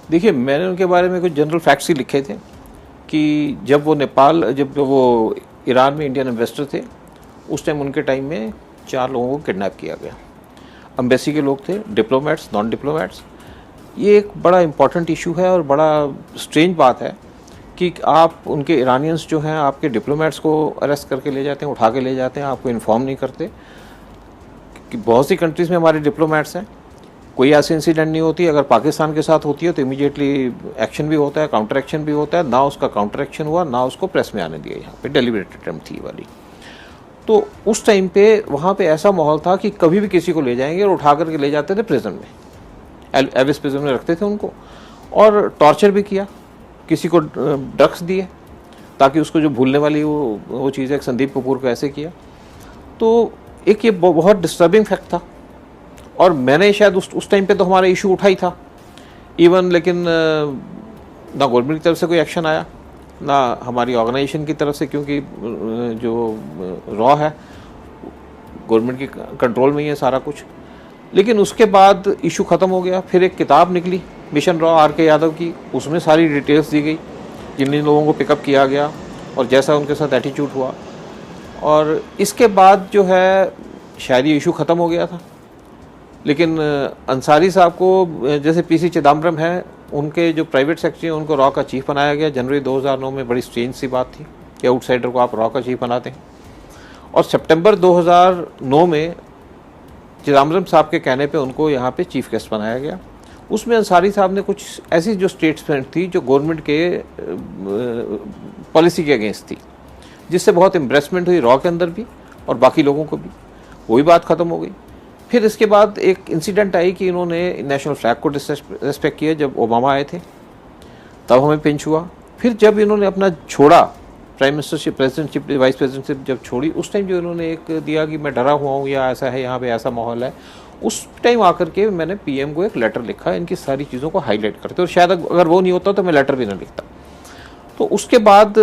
देखिए, मैंने उनके बारे में कुछ जनरल फैक्ट्स ही लिखे थे कि जब वो ईरान में इंडियन एम्बेसडर थे, उस टाइम उनके टाइम में 4 लोगों को किडनैप किया गया। एम्बेसी के लोग थे, डिप्लोमेट्स, नॉन डिप्लोमेट्स। ये एक बड़ा इम्पॉर्टेंट इशू है और बड़ा स्ट्रेंज बात है कि आप उनके ईरानियंस जो हैं आपके डिप्लोमेट्स को अरेस्ट करके ले जाते हैं, उठा के ले जाते हैं, आपको इन्फॉर्म नहीं करते। कि बहुत सी कंट्रीज़ में हमारे डिप्लोमेट्स हैं, कोई ऐसी इंसिडेंट नहीं होती। अगर पाकिस्तान के साथ होती है तो इमीडिएटली एक्शन भी होता है, काउंटर एक्शन भी होता है। ना उसका काउंटर एक्शन हुआ, ना उसको प्रेस में आने दिया। यहाँ पे डेलिबरेट अटेम्प्ट थी वाली। तो उस टाइम पे वहाँ पे ऐसा माहौल था कि कभी भी किसी को ले जाएंगे और उठा करके ले जाते थे प्रिजन में, एविस प्रिजन में रखते थे उनको, और टॉर्चर भी किया। किसी को ड्रग्स दिए ताकि उसको जो भूलने वाली वो चीज़ है। संदीप कपूर को ऐसे किया। तो एक ये बहुत डिस्टर्बिंग फैक्ट था। और मैंने शायद उस टाइम पे तो हमारा इशू उठा ही था इवन, लेकिन ना गवर्नमेंट की तरफ से कोई एक्शन आया, ना हमारी ऑर्गेनाइजेशन की तरफ से, क्योंकि जो रॉ है गवर्नमेंट के कंट्रोल में ही है सारा कुछ। लेकिन उसके बाद इशू ख़त्म हो गया। फिर एक किताब निकली मिशन रॉ आर.के. यादव की, उसमें सारी डिटेल्स दी गई जिन लोगों को पिकअप किया गया और जैसा उनके साथ एटीट्यूड हुआ। और इसके बाद जो है शायद ये इशू ख़त्म हो गया था। लेकिन अंसारी साहब को, जैसे पीसी चिदम्बरम है, उनके जो प्राइवेट सेक्रेटरी हैं उनको रॉ का चीफ बनाया गया जनवरी 2009 में। बड़ी स्ट्रेंज सी बात थी कि आउटसाइडर को आप रॉ का चीफ बनाते हैं। और सितंबर 2009 में चिदम्बरम साहब के कहने पे उनको यहाँ पे चीफ गेस्ट बनाया गया। उसमें अंसारी साहब ने कुछ ऐसी जो स्टेटमेंट थी जो गवर्नमेंट के पॉलिसी के अगेंस्ट थी, जिससे बहुत एम्ब्रेसमेंट हुई रॉ के अंदर भी और बाकी लोगों को भी। वही बात ख़त्म हो गई। फिर इसके बाद एक इंसिडेंट आई कि इन्होंने नेशनल फ्लैग को डिसरेस्पेक्ट किया। जब ओबामा आए थे तब हमें पिंच हुआ। फिर जब इन्होंने अपना छोड़ा, prime ministership, presidentship, vice presidentship जब छोड़ी, उस टाइम जो इन्होंने एक दिया कि मैं डरा हुआ हूँ या ऐसा है, यहाँ पे ऐसा माहौल है, उस टाइम आकर के मैंने पीएम को एक लेटर लिखा इनकी सारी चीज़ों को हाईलाइट करते। और शायद अगर वो नहीं होता तो मैं लेटर भी ना लिखता। तो उसके बाद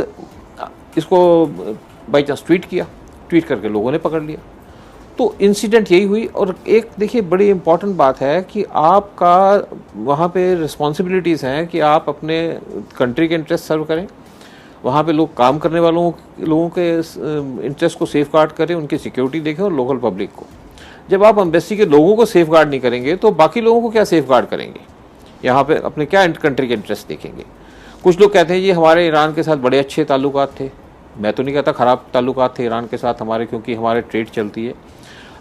इसको बाई चांस ट्वीट करके लोगों ने पकड़ लिया। तो इंसिडेंट यही हुई। और एक देखिए बड़ी इंपॉर्टेंट बात है कि आपका वहाँ पे रिस्पॉन्सिबिलिटीज़ हैं कि आप अपने कंट्री के इंटरेस्ट सर्व करें, वहाँ पे लोग काम करने लोगों के इंटरेस्ट को सेफ गार्ड करें, उनकी सिक्योरिटी देखें, और लोकल पब्लिक को। जब आप एम्बेसी के लोगों को सेफ गार्ड नहीं करेंगे तो बाकी लोगों को क्या सेफ गार्ड करेंगे? यहाँ पे अपने क्या कंट्री के इंटरेस्ट देखेंगे? कुछ लोग कहते हैं जी हमारे ईरान के साथ बड़े अच्छे ताल्लुकात थे। मैं तो नहीं कहता ख़राब ताल्लुकात थे ईरान के साथ हमारे, क्योंकि हमारे ट्रेड चलती है।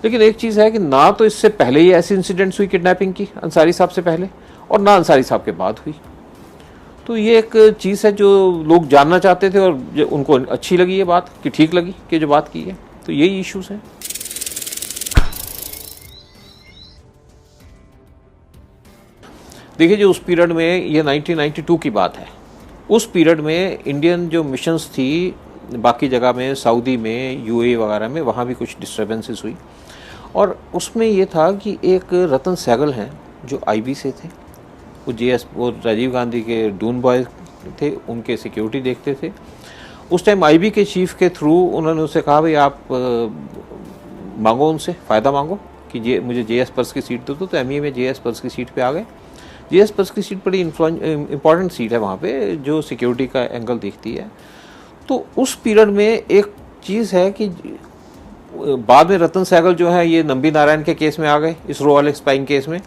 लेकिन एक चीज़ है कि ना तो इससे पहले ही ऐसी इंसिडेंट्स हुई किडनैपिंग की अंसारी साहब से पहले, और ना अंसारी साहब के बाद हुई। तो ये एक चीज़ है जो लोग जानना चाहते थे और उनको अच्छी लगी ये बात, कि ठीक लगी कि जो बात की है। तो यही इश्यूज़ हैं। देखिए, जो उस पीरियड में, ये 1992 की बात है, उस पीरियड में इंडियन जो मिशंस थी बाकी जगह में, सऊदी में, यूएई वगैरह में, वहाँ भी कुछ डिस्टर्बेंसेस हुई। और उसमें ये था कि एक रतन सहगल हैं जो आईबी से थे, वो राजीव गांधी के डून बॉय थे, उनके सिक्योरिटी देखते थे। उस टाइम आईबी के चीफ के थ्रू उन्होंने उससे कहा भाई आप मांगो, उनसे फ़ायदा मांगो कि मुझे जेएस पर्स की सीट दो। तो एमईए में जेएस पर्स की सीट पे आ गए। जेएस पर्स की सीट बड़ी इंपॉर्टेंट सीट है वहाँ पे, जो सिक्योरिटी का एंगल देखती है। तो उस पीरियड में एक चीज़ है कि बाद में रतन सहगल जो है ये नंबी नारायण के केस में आ गए, इसरो वाले स्पाइंग केस में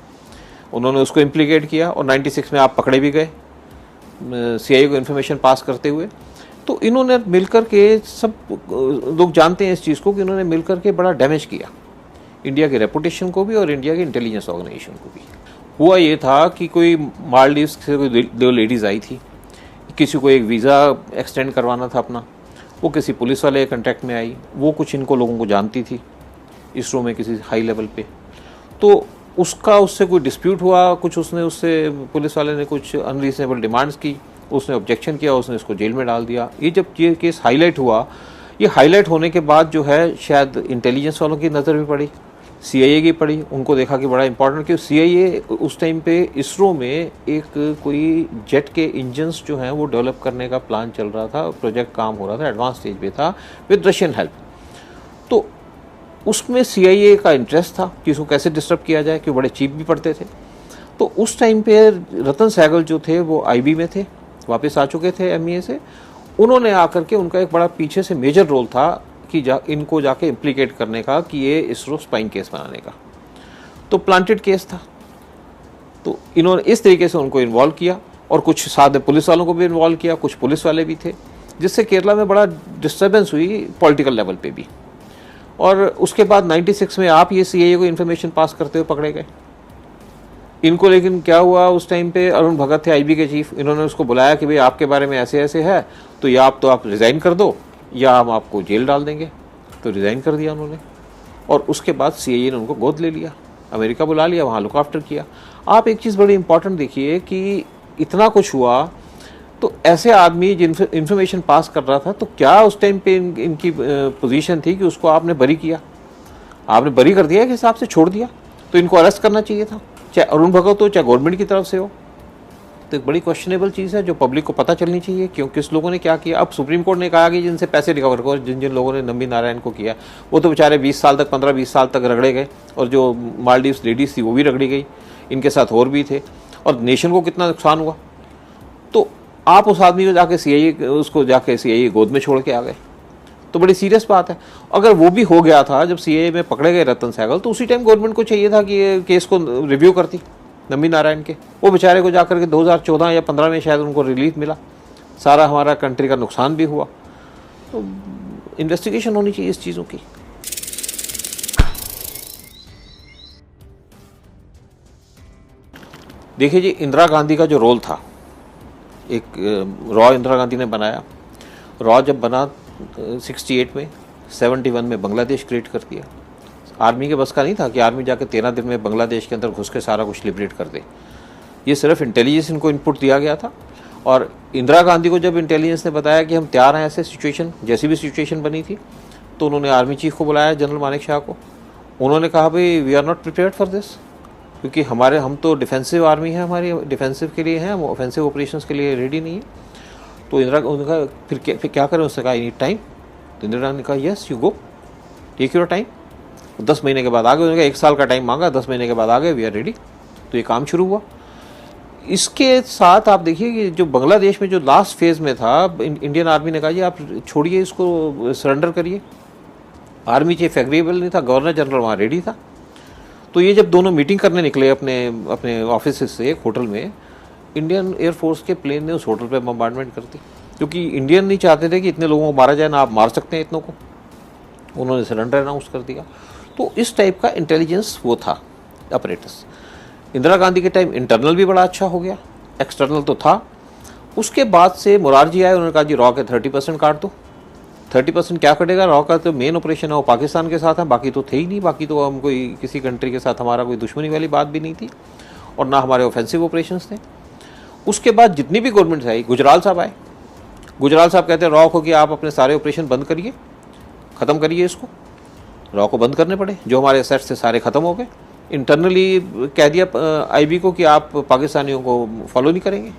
उन्होंने उसको इम्प्लीकेट किया, और 96 में आप पकड़े भी गए सीआईए को इन्फॉर्मेशन पास करते हुए। तो इन्होंने मिलकर के, सब लोग जानते हैं इस चीज़ को, कि इन्होंने मिलकर के बड़ा डैमेज किया इंडिया के रेपुटेशन को भी और इंडिया की इंटेलिजेंस ऑर्गेनाइजेशन को भी। हुआ ये था कि कोई मालदीव्स से कोई 2 लेडीज़ आई थी, किसी को एक वीज़ा एक्सटेंड करवाना था अपना, वो किसी पुलिस वाले कॉन्टैक्ट में आई, वो कुछ इनको लोगों को जानती थी इसरो में किसी हाई लेवल पे। तो उससे कोई डिस्प्यूट हुआ, कुछ उससे पुलिस वाले ने कुछ अनरीजनेबल डिमांड्स की, उसने ऑब्जेक्शन किया, उसने इसको जेल में डाल दिया। ये जब ये केस हाईलाइट हुआ, ये हाईलाइट होने के बाद जो है शायद इंटेलिजेंस वालों की नज़र भी पड़ी, सीआईए की पड़ी। उनको देखा कि बड़ा इंपॉर्टेंट, कि सीआईए उस टाइम पे इसरो में एक कोई जेट के इंजन्स जो हैं वो डेवलप करने का प्लान चल रहा था, प्रोजेक्ट काम हो रहा था, एडवांस स्टेज पे था विद रशियन हेल्प। तो उसमें सीआईए का इंटरेस्ट था कि इसको कैसे डिस्टर्ब किया जाए, क्योंकि बड़े चीप भी पड़ते थे। तो उस टाइम पे रतन सहगल जो थे वो आईबी में थे, वापस आ चुके थे एमईए से। उन्होंने आकर के, उनका एक बड़ा पीछे से मेजर रोल था कि इनको जाके इम्प्लीकेट करने का, कि ये इसरो स्पाइंग केस बनाने का। तो प्लांटेड केस था, तो इन्होंने इस तरीके से उनको इन्वॉल्व किया और कुछ साथ पुलिस वालों को भी इन्वॉल्व किया, कुछ पुलिस वाले भी थे, जिससे केरला में बड़ा डिस्टर्बेंस हुई पॉलिटिकल लेवल पे भी। और उसके बाद 96 में आप ये सीआईए को इन्फॉर्मेशन पास करते हुए पकड़े गए इनको। लेकिन क्या हुआ, उस टाइम पे अरुण भगत थे आईबी के चीफ, इन्होंने उसको बुलाया कि भाई आपके बारे में ऐसे ऐसे है, तो या आप रिज़ाइन कर दो या हम आपको जेल डाल देंगे। तो रिज़ाइन कर दिया उन्होंने, और उसके बाद सीआईए ने उनको गोद ले लिया, अमेरिका बुला लिया, वहाँ लुक आफ्टर किया। आप एक चीज़ बड़ी इंपॉर्टेंट देखिए कि इतना कुछ हुआ, तो ऐसे आदमी जिन इन्फॉर्मेशन पास कर रहा था, तो क्या उस टाइम पे इनकी पोजीशन थी कि उसको आपने बरी किया, आपने बरी कर दिया, के हिसाब से छोड़ दिया? तो इनको अरेस्ट करना चाहिए था, चाहे अरुण भगत हो चाहे गवर्नमेंट की तरफ से हो। तो एक बड़ी क्वेश्चनएबल चीज़ है जो पब्लिक को पता चलनी चाहिए क्यों, किस लोगों ने क्या किया। अब सुप्रीम कोर्ट ने कहा कि जिनसे पैसे रिकवर करो, जिन जिन लोगों ने नंबी नारायण को किया, वो तो बेचारे 20 साल तक, 15-20 साल तक रगड़े गए, और जो मालदीव्स लेडीज़ थी वो भी रगड़ी गई, इनके साथ और भी थे, और नेशन को कितना नुकसान हुआ। तो आप उस आदमी को जाके सीआईए गोद में छोड़ के आ गए, तो बड़ी सीरियस बात है। अगर वो भी हो गया था जब सीआईए में पकड़े गए रतन सहगल, तो उसी टाइम गवर्नमेंट को चाहिए था कि ये केस को रिव्यू करती नंबी नारायण के। वो बेचारे को जाकर के 2014 या 15 में शायद उनको रिलीफ मिला, सारा हमारा कंट्री का नुकसान भी हुआ। तो इन्वेस्टिगेशन होनी चाहिए इस चीज़ों की। देखिए जी, इंदिरा गांधी का जो रोल था, एक रॉ इंदिरा गांधी ने बनाया। रॉ जब बना 68 में, 71 में बांग्लादेश क्रिएट कर दिया। आर्मी के बस का नहीं था कि आर्मी जाके 13 दिन में बांग्लादेश के अंदर घुस के सारा कुछ लिबरेट कर दे। ये सिर्फ इंटेलिजेंस इनको इनपुट दिया गया था, और इंदिरा गांधी को जब इंटेलिजेंस ने बताया कि हम तैयार हैं ऐसे सिचुएशन, जैसी भी सिचुएशन बनी थी, तो उन्होंने आर्मी चीफ को बुलाया, जनरल मानेक शॉ को। उन्होंने कहा भाई we are not prepared for this, क्योंकि हम तो डिफेंसिव आर्मी है, हमारी डिफेंसिव के लिए है, हम ऑफेंसिव ऑपरेशंस के लिए रेडी नहीं है। तो उन्होंने कहा फिर क्या करें, उसने कहा आई नीड टाइम। तो इंदिरा ने कहा yes you go, take your time. 10 महीने के बाद आ गए, उन्होंने कहा 1 साल का टाइम मांगा, 10 महीने के बाद आ गए, वी आर रेडी। तो ये काम शुरू हुआ। इसके साथ आप देखिए कि जो बांग्लादेश में जो लास्ट फेज में था, इंडियन आर्मी ने कहा जी आप छोड़िए, इसको सरेंडर करिए। आर्मी चीफ एग्रीएबल नहीं था, गवर्नर जनरल वहाँ रेडी था। तो ये जब दोनों मीटिंग करने निकले अपने ऑफिस से एक होटल में, इंडियन एयरफोर्स के प्लेन ने उस होटल पे बम्बार्डमेंट कर दी, क्योंकि इंडियन नहीं चाहते थे कि इतने लोगों को मारा जाए, ना आप मार सकते हैं इतनों को। उन्होंने सरेंडर अनाउंस कर दिया। तो इस टाइप का इंटेलिजेंस वो था अपरेटस। इंदिरा गांधी के टाइम इंटरनल भी बड़ा अच्छा हो गया, एक्सटर्नल तो था। उसके बाद से मोरारजी आए, उन्होंने कहा जी रॉ के 30% काट दो। 30% क्या कटेगा, रॉ का तो मेन ऑपरेशन है वो पाकिस्तान के साथ है, बाकी तो थे ही नहीं, बाकी तो हम कोई किसी कंट्री के साथ हमारा कोई दुश्मनी वाली बात भी नहीं थी, और ना हमारे ऑफेंसिव ऑपरेशंस थे। उसके बाद जितनी भी गवर्नमेंट आई, गुजराल साहब आए। गुजराल साहब कहते हैं रॉ को कि आप अपने सारे ऑपरेशन बंद करिए, ख़त्म करिए इसको। रॉ को बंद करने पड़े, जो हमारे एसेट्स थे सारे ख़त्म हो गए। इंटरनली कह दिया आईबी को कि आप पाकिस्तानियों को फॉलो नहीं करेंगे।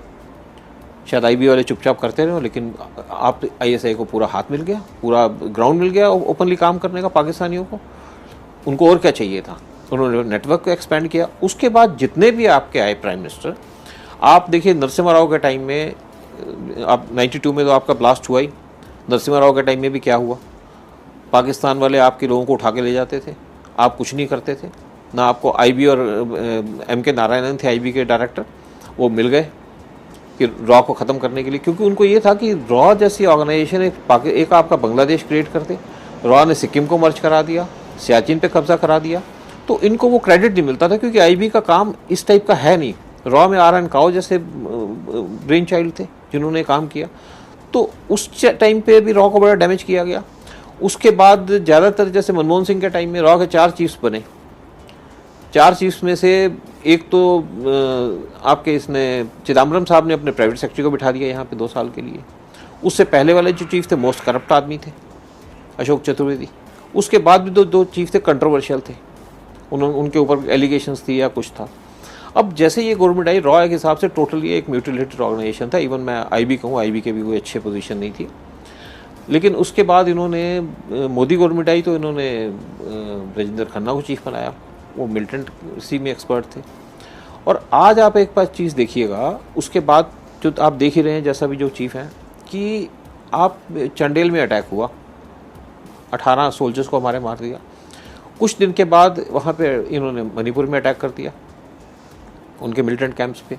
शायद आईबी वाले चुपचाप करते रहे, लेकिन आप आईएसआई को पूरा हाथ मिल गया, पूरा ग्राउंड मिल गया ओपनली काम करने का पाकिस्तानियों को। उनको और क्या चाहिए था, उन्होंने नेटवर्क को एक्सपेंड किया। उसके बाद जितने भी आपके आए प्राइम मिनिस्टर, आप देखिए नरसिम्हा राव के टाइम में, आप 92 में तो आपका ब्लास्ट हुआ ही, नरसिम्हा राव के टाइम में भी क्या हुआ, पाकिस्तान वाले आपके लोगों को उठा के ले जाते थे, आप कुछ नहीं करते थे। ना आपको आईबी और एम.के. नारायणन थे आईबी के डायरेक्टर, वो मिल गए कि रॉ को ख़त्म करने के लिए, क्योंकि उनको ये था कि रॉ जैसी ऑर्गेनाइजेशन एक आपका बांग्लादेश क्रिएट करते। रॉ ने सिक्किम को मर्ज करा दिया, सियाचिन पे कब्जा करा दिया, तो इनको वो क्रेडिट नहीं मिलता था, क्योंकि आईबी का काम इस टाइप का है नहीं। रॉ में आर एन काओ जैसे ब्रेन चाइल्ड थे जिन्होंने काम किया, तो उस टाइम पे भी रॉ को बड़ा डैमेज किया गया। उसके बाद ज़्यादातर जैसे मनमोहन सिंह के टाइम में रॉ के 4 चीफ्स बने। 4 चीफ्स में से एक तो आपके इसने चिदम्बरम साहब ने अपने प्राइवेट सेक्रेटरी को बिठा दिया यहाँ पे 2 साल के लिए। उससे पहले वाले जो चीफ थे मोस्ट करप्ट आदमी थे, अशोक चतुर्वेदी। उसके बाद भी दो चीफ थे कंट्रोवर्शियल थे, उनके ऊपर एलिगेशंस थी या कुछ था। अब जैसे ये गवर्नमेंट आई, रॉ के हिसाब से टोटली एक म्यूटिलेटेड ऑर्गेनाइजेशन था। इवन मैं आईबी कहूँ, आईबी के भी कोई अच्छे पोजीशन नहीं थी। लेकिन उसके बाद इन्होंने मोदी गवर्नमेंट आई तो इन्होंने राजेंद्र खन्ना को चीफ बनाया, वो मिलिटेंट सी में एक्सपर्ट थे। और आज आप एक बार चीज़ देखिएगा, उसके बाद जो आप देख ही रहे हैं, जैसा भी जो चीफ हैं, कि आप चंडेल में अटैक हुआ, 18 सोल्जर्स को हमारे मार दिया। कुछ दिन के बाद वहाँ पे इन्होंने मणिपुर में अटैक कर दिया, उनके मिलिटेंट कैंप्स पे।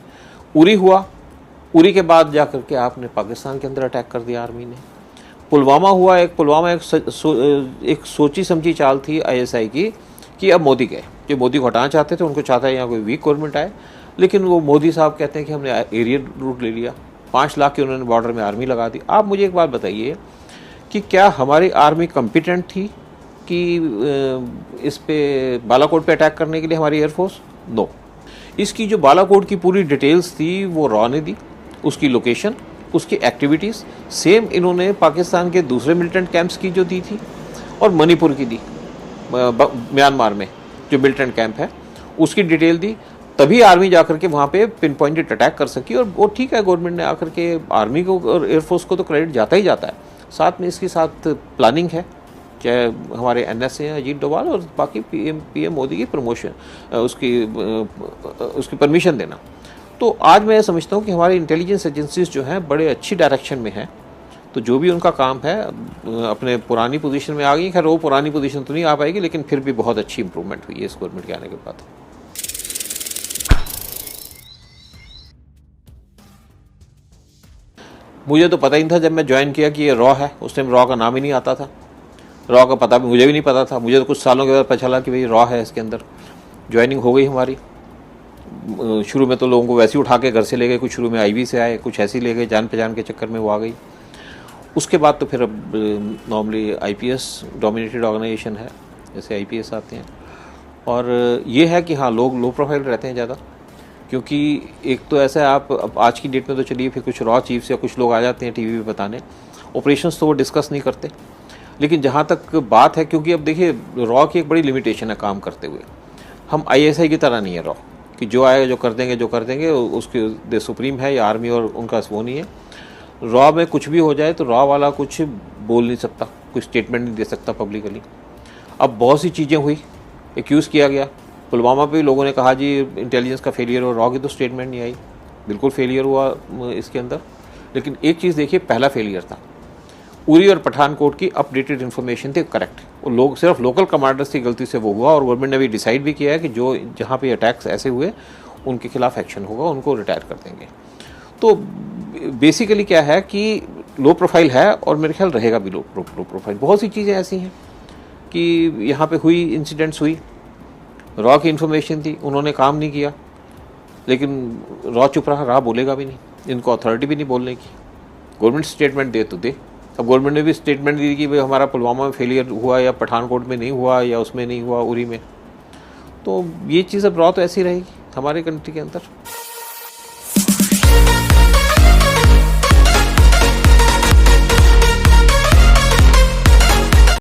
उरी हुआ, उरी के बाद जा कर के आपने पाकिस्तान के अंदर अटैक कर दिया आर्मी ने। पुलवामा हुआ, एक सोची समझी चाल थी ISI की कि अब मोदी गए, जो मोदी को हटाना चाहते थे, उनको चाहता है यहाँ कोई वीक गवर्नमेंट आए, लेकिन वो मोदी साहब कहते हैं कि हमने एरियल रूट ले लिया, 5 लाख की उन्होंने बॉर्डर में आर्मी लगा दी। आप मुझे एक बात बताइए कि क्या हमारी आर्मी कॉम्पिटेंट थी कि इस पे बालाकोट पे अटैक करने के लिए हमारी एयरफोर्स? नो। इसकी जो बालाकोट की पूरी डिटेल्स थी वो रॉ ने दी, उसकी लोकेशन, उसकी एक्टिविटीज़ सेम इन्होंने पाकिस्तान के दूसरे मिलिटेंट कैंप्स की जो दी थी, और मणिपुर की दी, म्यांमार में जो मिलिटेंट कैंप है उसकी डिटेल दी। तभी आर्मी जाकर के वहाँ पे पिन पॉइंटेड अटैक कर सकी। और वो ठीक है, गवर्नमेंट ने आकर के आर्मी को और एयरफोर्स को तो क्रेडिट जाता ही जाता है, साथ में इसके साथ प्लानिंग है, चाहे हमारे NSA हैं अजीत डोभाल, और बाकी PM मोदी की प्रमोशन, उसकी परमिशन देना। तो आज मैं समझता हूँ कि हमारी इंटेलिजेंस एजेंसीज जो हैं बड़े अच्छी डायरेक्शन में हैं। तो जो भी उनका काम है, अपने पुरानी पोजीशन में आ गई। खैर वो पुरानी पोजीशन तो नहीं आ पाएगी, लेकिन फिर भी बहुत अच्छी इंप्रूवमेंट हुई है इस गवर्नमेंट के आने के बाद। मुझे तो पता ही नहीं था जब मैं ज्वाइन किया कि ये रॉ है, उस टाइम रॉ का नाम ही नहीं आता था, रॉ का पता भी मुझे भी नहीं पता था। मुझे तो कुछ सालों के बाद पता चला कि भाई रॉ है इसके अंदर। ज्वाइनिंग हो गई हमारी। शुरू में तो लोगों को वैसे ही उठा के घर से ले गए, कुछ शुरू में IB से आए, कुछ ऐसे ही ले गए, जान पहचान के चक्कर में वो आ गई। उसके बाद तो फिर अब नॉर्मली IPS डोमिनेटेड ऑर्गेनाइजेशन है, जैसे IPS आते हैं। और ये है कि हाँ, लोग लो प्रोफाइल रहते हैं ज़्यादा, क्योंकि एक तो ऐसा है, आप अब आज की डेट में तो चलिए फिर कुछ रॉ चीफ्स या कुछ लोग आ जाते हैं TV पे बताने, ऑपरेशंस तो वो डिस्कस नहीं करते। लेकिन जहाँ तक बात है, क्योंकि अब देखिए रॉ की एक बड़ी लिमिटेशन है काम करते हुए, हम ISI की तरह नहीं है रॉ कि जो आएगा जो कर देंगे उसके दे सुप्रीम है या आर्मी, और उनका वो नहीं है। रॉ में कुछ भी हो जाए तो रॉ वाला कुछ बोल नहीं सकता, कुछ स्टेटमेंट नहीं दे सकता पब्लिकली। अब बहुत सी चीज़ें हुई, एक्यूज़ किया गया। पुलवामा पे लोगों ने कहा जी इंटेलिजेंस का फेलियर हो, रॉ की तो स्टेटमेंट नहीं आई, बिल्कुल फेलियर हुआ इसके अंदर। लेकिन एक चीज़ देखिए, पहला फेलियर था, उरी और पठानकोट की अपडेटेड इन्फॉर्मेशन थी करेक्ट, वो लोग सिर्फ लोकल कमांडर्स की गलती से वो हुआ, और गवर्नमेंट ने भी डिसाइड भी किया है कि जो जहाँ पे अटैक्स ऐसे हुए उनके खिलाफ एक्शन होगा, उनको रिटायर कर देंगे। तो बेसिकली क्या है कि लो प्रोफाइल है, और मेरे ख्याल रहेगा भी लो प्रोफाइल। बहुत सी चीज़ें ऐसी हैं कि यहाँ पे हुई, इंसिडेंट्स हुई, रॉ की इन्फॉर्मेशन थी, उन्होंने काम नहीं किया, लेकिन रॉ चुप रहा, रॉ बोलेगा भी नहीं, इनको अथॉरिटी भी नहीं बोलने की। गवर्नमेंट स्टेटमेंट दे तो दे। अब गवर्नमेंट ने भी स्टेटमेंट दी कि भाई हमारा पुलवामा में फेलियर हुआ, या पठानकोट में नहीं हुआ, या उसमें नहीं हुआ, उरी में। तो ये चीज़ अब रॉ तो ऐसी रहेगी हमारे कंट्री के अंदर।